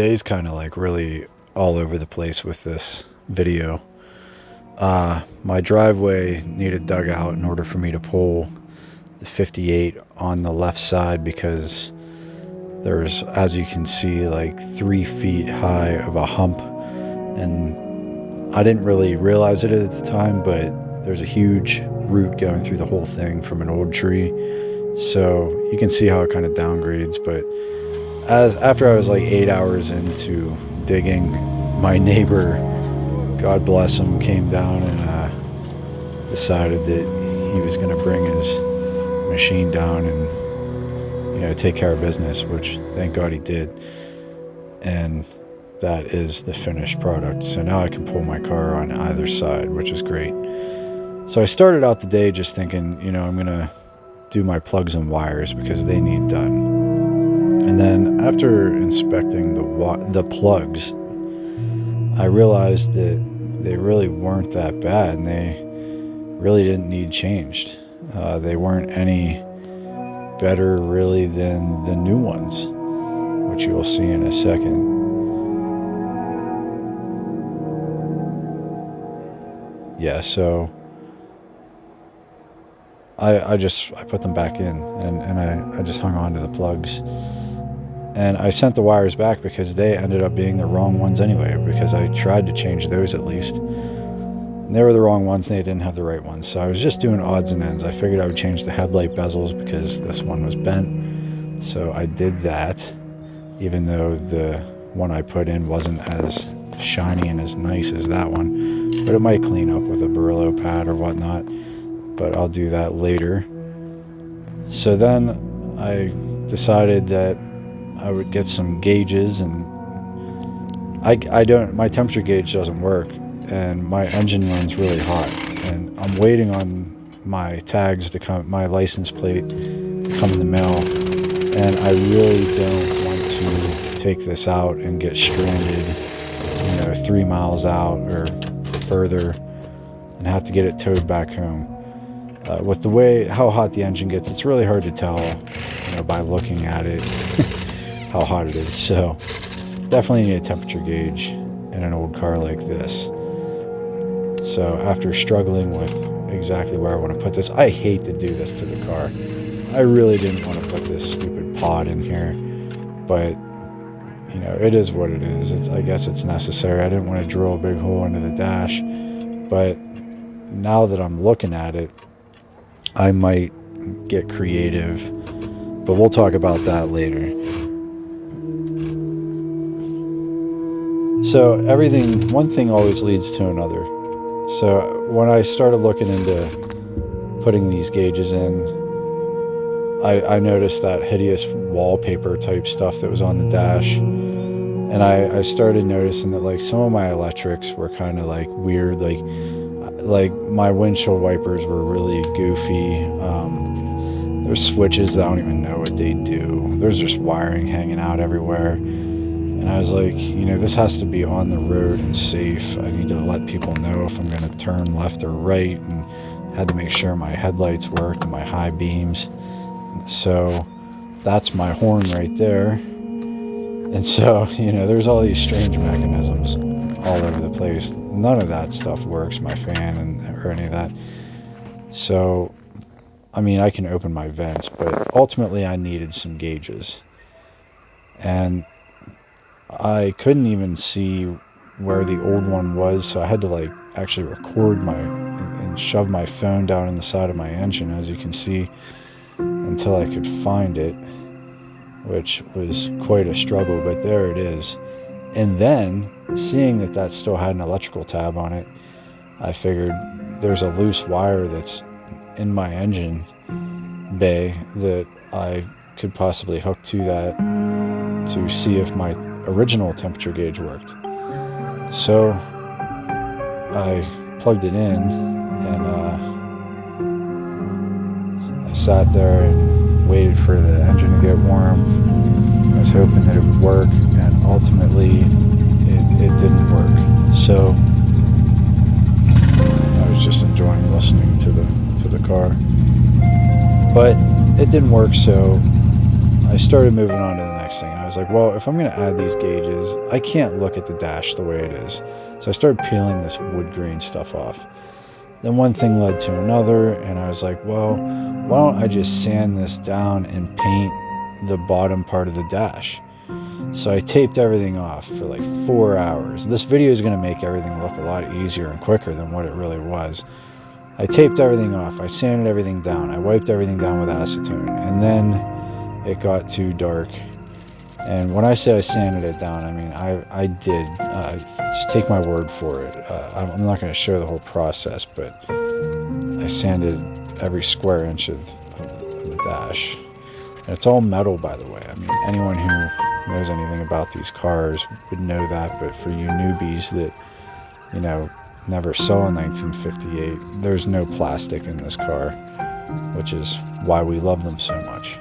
today's kind of like really all over the place with this video. My driveway needed dug out in order for me to pull the 58 on the left side because there's, as you can see, like 3 feet high of a hump, and I didn't really realize it at the time, but there's a huge root going through the whole thing from an old tree, so you can see how it kind of downgrades. But after I was like 8 hours into digging, my neighbor, God bless him, came down and decided that he was going to bring his machine down and take care of business, which thank God he did. And that is the finished product. So now I can pull my car on either side, which is great. So I started out the day just thinking, I'm going to do my plugs and wires because they need done. And then after inspecting the plugs, I realized that they really weren't that bad and they really didn't need changed. They weren't any better really than the new ones, which you will see in a second. Yeah, so I put them back in and I just hung on to the plugs, and I sent the wires back because they ended up being the wrong ones anyway, because I tried to change those at least. They were the wrong ones, and they didn't have the right ones. So I was just doing odds and ends. I figured I would change the headlight bezels because this one was bent. So I did that, even though the one I put in wasn't as shiny and as nice as that one. But it might clean up with a Brillo pad or whatnot. But I'll do that later. So then I decided that I would get some gauges, and my temperature gauge doesn't work. And my engine runs really hot, and I'm waiting on my tags to come, my license plate to come in the mail, and I really don't want to take this out and get stranded 3 miles out or further and have to get it towed back home. With the way how hot the engine gets, it's really hard to tell by looking at it how hot it is. So definitely need a temperature gauge in an old car like this. So after struggling with exactly where I want to put this, I hate to do this to the car. I really didn't want to put this stupid pod in here, but it is what it is. I guess it's necessary. I didn't want to drill a big hole into the dash, but now that I'm looking at it, I might get creative, but we'll talk about that later. So one thing always leads to another. So when I started looking into putting these gauges in, I noticed that hideous wallpaper type stuff that was on the dash, and I started noticing that like some of my electrics were kind of like weird, like my windshield wipers were really goofy. There's switches that I don't even know what they do. There's just wiring hanging out everywhere. And I was like, this has to be on the road and safe. I need to let people know if I'm going to turn left or right, and had to make sure my headlights worked and my high beams. So that's my horn right there. And so, there's all these strange mechanisms all over the place. None of that stuff works, my fan or any of that. So, I can open my vents, but ultimately I needed some gauges. And I couldn't even see where the old one was, so I had to actually record and shove my phone down in the side of my engine, as you can see, until I could find it, which was quite a struggle, but there it is. And then, seeing that still had an electrical tab on it, I figured there's a loose wire that's in my engine bay that I could possibly hook to that to see if my original temperature gauge worked. So I plugged it in, and I sat there and waited for the engine to get warm. I was hoping that it would work, and ultimately it didn't work. So I was just enjoying listening to the car, but it didn't work. So I started moving on to the next thing. I was like, well, if I'm going to add these gauges, I can't look at the dash the way it is. So I started peeling this wood grain stuff off. Then one thing led to another, and I was like, well, why don't I just sand this down and paint the bottom part of the dash? So I taped everything off for like 4 hours. This video is going to make everything look a lot easier and quicker than what it really was. I taped everything off. I sanded everything down. I wiped everything down with acetone. And then it got too dark. And when I say I sanded it down, I mean, I did. Just take my word for it. I'm not going to show the whole process, but I sanded every square inch of the dash. And it's all metal, by the way. I mean, anyone who knows anything about these cars would know that. But for you newbies that, never saw a 1958, there's no plastic in this car, which is why we love them so much.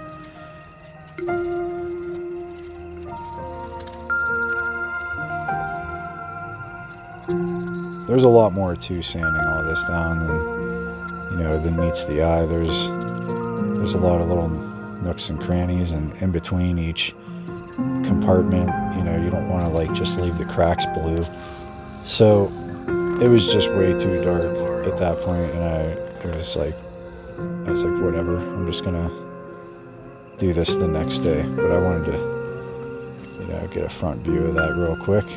There's a lot more to sanding all this down than meets the eye. There's a lot of little nooks and crannies, and in between each compartment, you don't want to just leave the cracks blue. So it was just way too dark at that point, and I was like, whatever, I'm just gonna do this the next day. But I wanted to, get a front view of that real quick.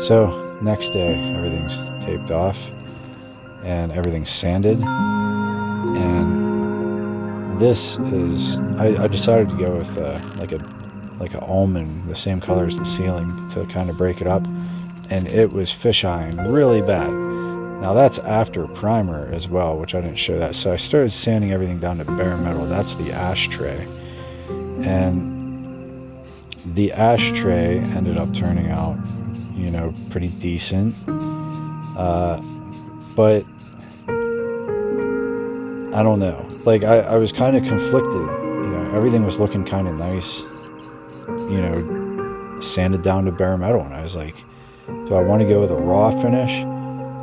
So next day, everything's taped off and everything's sanded, and this is, I decided to go with like a almond, the same color as the ceiling, to kind of break it up, and it was fisheyeing really bad. Now that's after primer as well, which I didn't show that. So I started sanding everything down to bare metal. That's the ashtray, and the ashtray ended up turning out pretty decent, but I don't know, I was kind of conflicted. Everything was looking kind of nice, sanded down to bare metal, and I was like, do I want to go with a raw finish?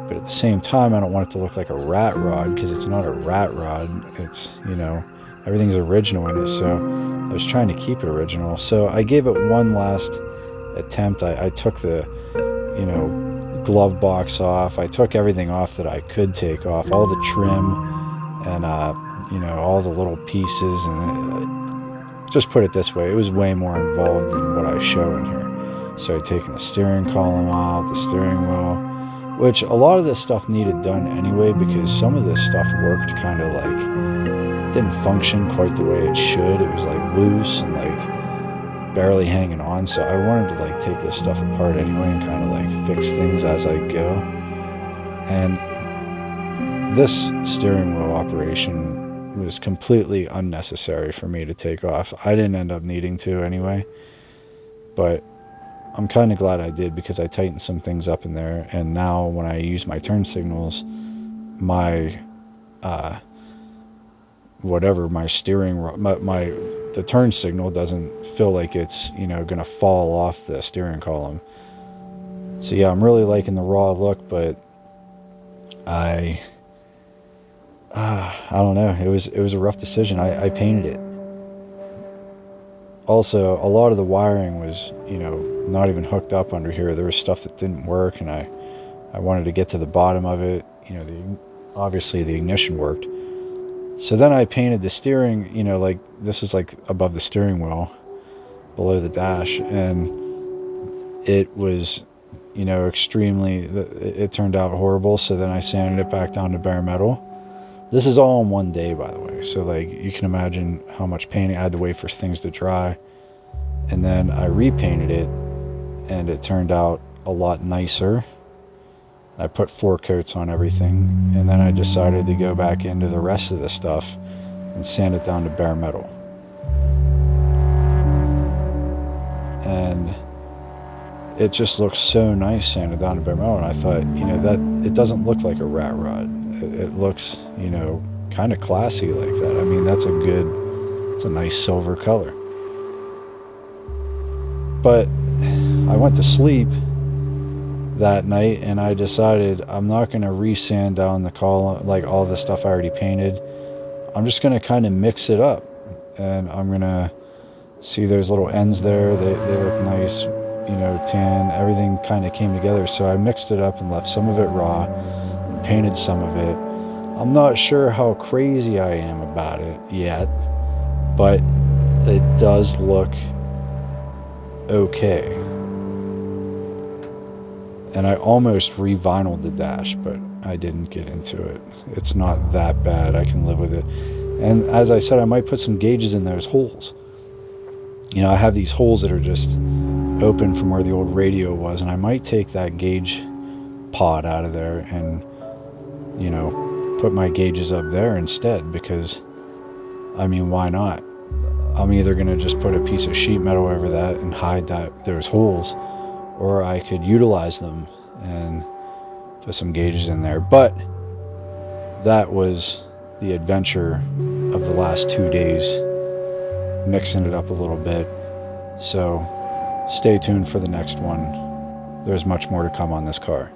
But at the same time, I don't want it to look like a rat rod, because it's not a rat rod. It's, everything's original in it, so I was trying to keep it original. So I gave it one last attempt. I took the glove box off. I took everything off that I could take off, all the trim and all the little pieces, and just put it this way, it was way more involved than what I show in here. So I'd taken the steering column out, the steering wheel, which a lot of this stuff needed done anyway, because some of this stuff worked kind of didn't function quite the way it should. It was loose and barely hanging on, so I wanted to take this stuff apart anyway and kind of fix things as I go. And this steering wheel operation was completely unnecessary for me to take off. I didn't end up needing to anyway, but I'm kind of glad I did, because I tightened some things up in there, and now when I use my turn signals, my the turn signal doesn't feel like it's gonna fall off the steering column. So yeah, I'm really liking the raw look, but I don't know, it was a rough decision. I painted it. Also, a lot of the wiring was not even hooked up under here. There was stuff that didn't work, and I wanted to get to the bottom of it. Obviously the ignition worked. So then I painted the steering, this is above the steering wheel, below the dash, and it was, it turned out horrible. So then I sanded it back down to bare metal. This is all in one day, by the way. So you can imagine how much painting. I had to wait for things to dry, and then I repainted it, and it turned out a lot nicer. I put 4 coats on everything, and then I decided to go back into the rest of the stuff and sand it down to bare metal. And it just looks so nice sanded down to bare metal, and I thought, that it doesn't look like a rat rod. It looks, kind of classy like that. I mean, it's a nice silver color. But I went to sleep that night, and I decided I'm not going to re-sand down the column, all the stuff I already painted. I'm just going to kind of mix it up, and I'm going to See, there's little ends there. They look nice, you know, tan. Everything kind of came together. So I mixed it up and left some of it raw and painted some of it. I'm not sure how crazy I am about it yet, but it does look okay. And I almost re-vinyled the dash, but I didn't get into it. It's not that bad. I can live with it. And as I said, I might put some gauges in those holes. You know, I have these holes that are just open from where the old radio was, and I might take that gauge pod out of there and, you know, put my gauges up there instead, because, I mean, why not? I'm either going to just put a piece of sheet metal over that and hide those holes, or I could utilize them and put some gauges in there. But that was the adventure of the last 2 days, mixing it up a little bit. So stay tuned for the next one. There's much more to come on this car.